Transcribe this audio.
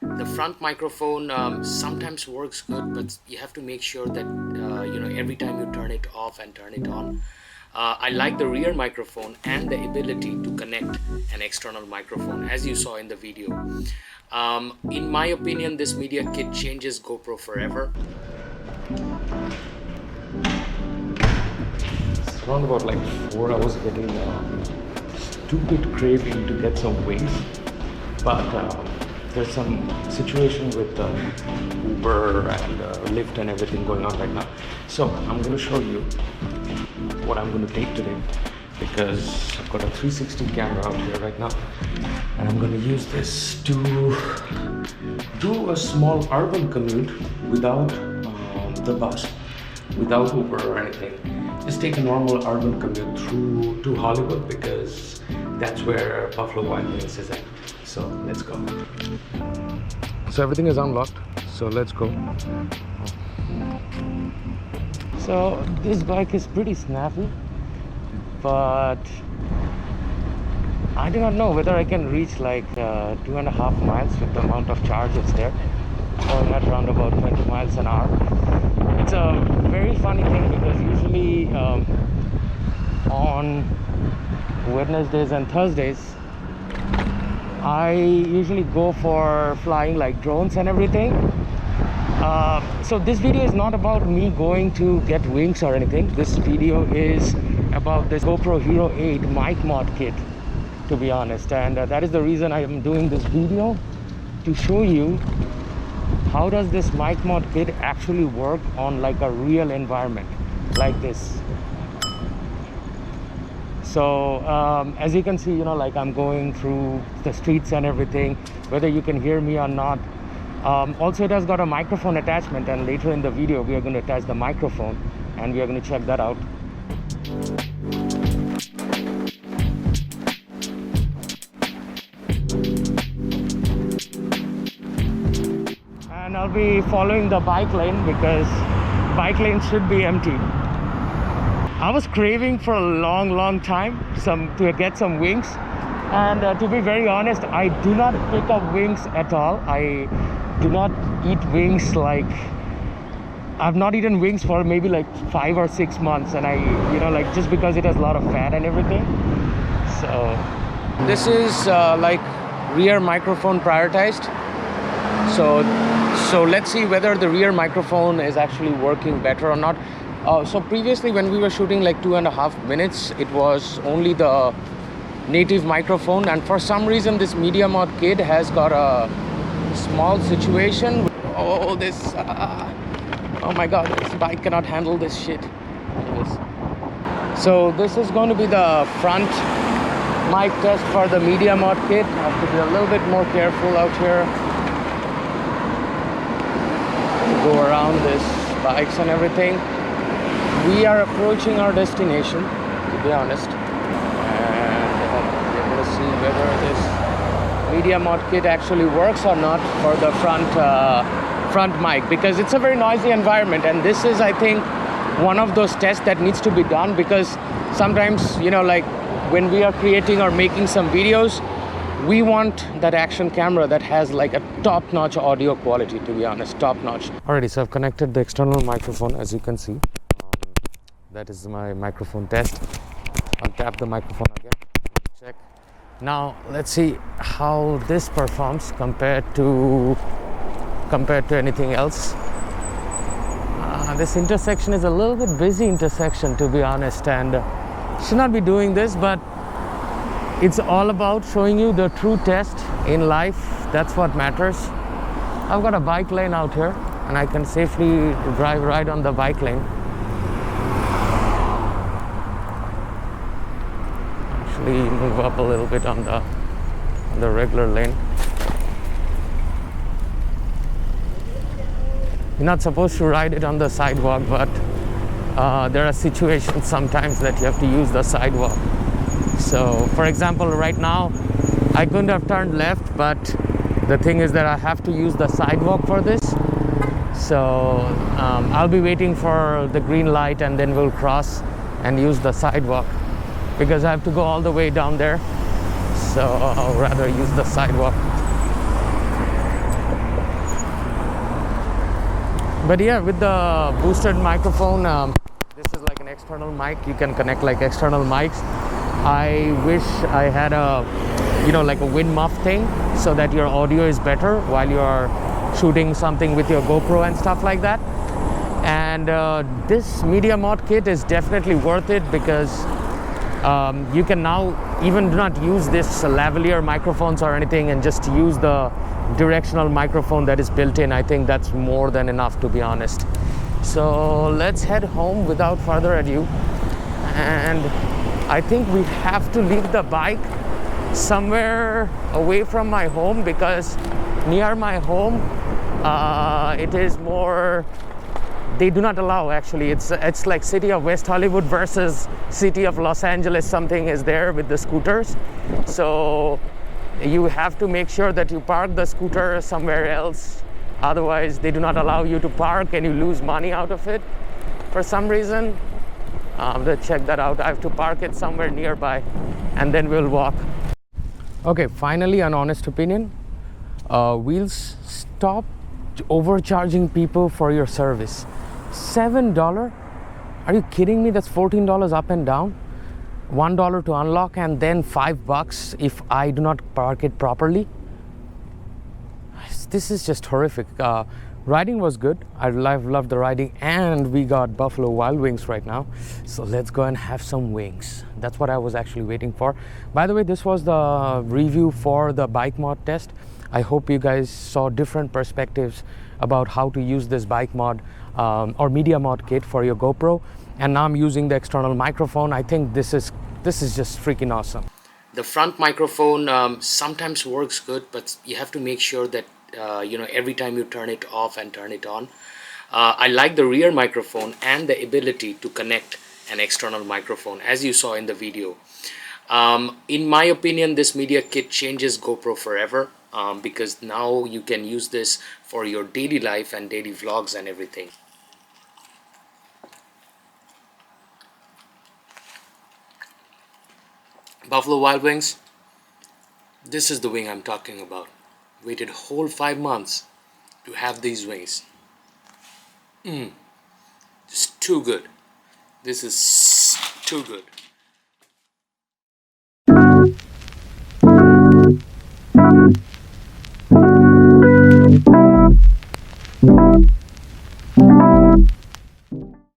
The front microphone sometimes works good, but you have to make sure that every time you turn it off and turn it on. I like the rear microphone and the ability to connect an external microphone, as you saw in the video. In my opinion, this media kit changes GoPro forever. It's around about like 4 hours getting stupid craving to get some wings, but there's some situation with Uber and Lyft and everything going on right now. So I'm going to show you what I'm going to take today, because I've got a 360 camera out here right now, and I'm going to use this to do a small urban commute without the bus, without Uber or anything. Just take a normal urban commute through to Hollywood, because that's where Buffalo Wild Wings is at. So let's go. So everything is unlocked, so let's go. So this bike is pretty snappy, but I do not know whether I can reach like 2.5 miles with the amount of charge that's there, going at around about 20 miles an hour. It's a very funny thing, because usually on Wednesdays and Thursdays I usually go for flying like drones and everything. So this video is not about me going to get wings or anything. This video is about this GoPro Hero 8 mic mod kit, to be honest, and that is the reason I am doing this video, to show you how does this mic mod kit actually work on like a real environment like this. So as you can see, like I'm going through the streets and everything, whether you can hear me or not. Also, it has got a microphone attachment, and later in the video we are going to attach the microphone and we are going to check that out. And I'll be following the bike lane, because bike lane should be empty. I was craving for a long time to get some wings, and to be very honest, I do not pick up wings at all. I do not eat wings. Like, I've not eaten wings for maybe like 5 or 6 months, and I like, just because it has a lot of fat and everything. So this is like rear microphone prioritized. So let's see whether the rear microphone is actually working better or not. So previously, when we were shooting like 2.5 minutes, it was only the native microphone, and for some reason this media mod kit has got a small situation. Oh, this oh my god, this bike cannot handle this shit. So this is going to be the front mic test for the media mod kit. I have to be a little bit more careful out here to go around these bikes and everything. We are approaching our destination, to be honest, and we're going to see whether this media mod kit actually works or not for the front mic, because it's a very noisy environment, and this is, I think, one of those tests that needs to be done, because sometimes, like when we are creating or making some videos, we want that action camera that has like a top-notch audio quality, to be honest, top-notch. Alrighty, so I've connected the external microphone, as you can see. That is my microphone test. I'll tap the microphone again. Check. Now let's see how this performs compared to anything else. This intersection is a little bit busy intersection, to be honest, and should not be doing this, but it's all about showing you the true test in life. That's what matters. I've got a bike lane out here, and I can safely drive right on the bike lane. Move up a little bit on the regular lane. You're not supposed to ride it on the sidewalk, but there are situations sometimes that you have to use the sidewalk. So for example, right now I couldn't have turned left, but the thing is that I have to use the sidewalk for this. So I'll be waiting for the green light, and then we'll cross and use the sidewalk, because I have to go all the way down there, so I'll rather use the sidewalk. But yeah, with the boosted microphone, this is like an external mic. You can connect like external mics. I wish I had a, like a wind muff thing so that your audio is better while you are shooting something with your GoPro and stuff like that. And this media mod kit is definitely worth it because you can now even do not use this lavalier microphones or anything and just use the directional microphone that is built in. I think that's more than enough, to be honest. So let's head home without further ado. And I think we have to leave the bike somewhere away from my home because near my home it is more, they do not allow, actually. It's like city of West Hollywood versus city of Los Angeles. Something is there with the scooters, so you have to make sure that you park the scooter somewhere else. Otherwise they do not allow you to park and you lose money out of it for some reason. Let's check that out. I have to park it somewhere nearby and then we'll walk. Okay, finally an honest opinion. Wheels, stop overcharging people for your service. $7? Are you kidding me? That's $14 up and down. $1 to unlock and then $5 if I do not park it properly. This is just horrific. Riding was good. I loved the riding, and we got Buffalo Wild Wings right now. So let's go and have some wings. That's what I was actually waiting for. By the way, this was the review for the bike mod test. I hope you guys saw different perspectives about how to use this bike mod or media mod kit for your GoPro. And now I'm using the external microphone. I think this is just freaking awesome. The front microphone sometimes works good, but you have to make sure that every time you turn it off and turn it on. I like the rear microphone and the ability to connect an external microphone, as you saw in the video. In my opinion, this media kit changes GoPro forever because now you can use this for your daily life and daily vlogs and everything. Buffalo Wild Wings, this is the wing I'm talking about. Waited whole 5 months to have these wings. Just too good. This is too good.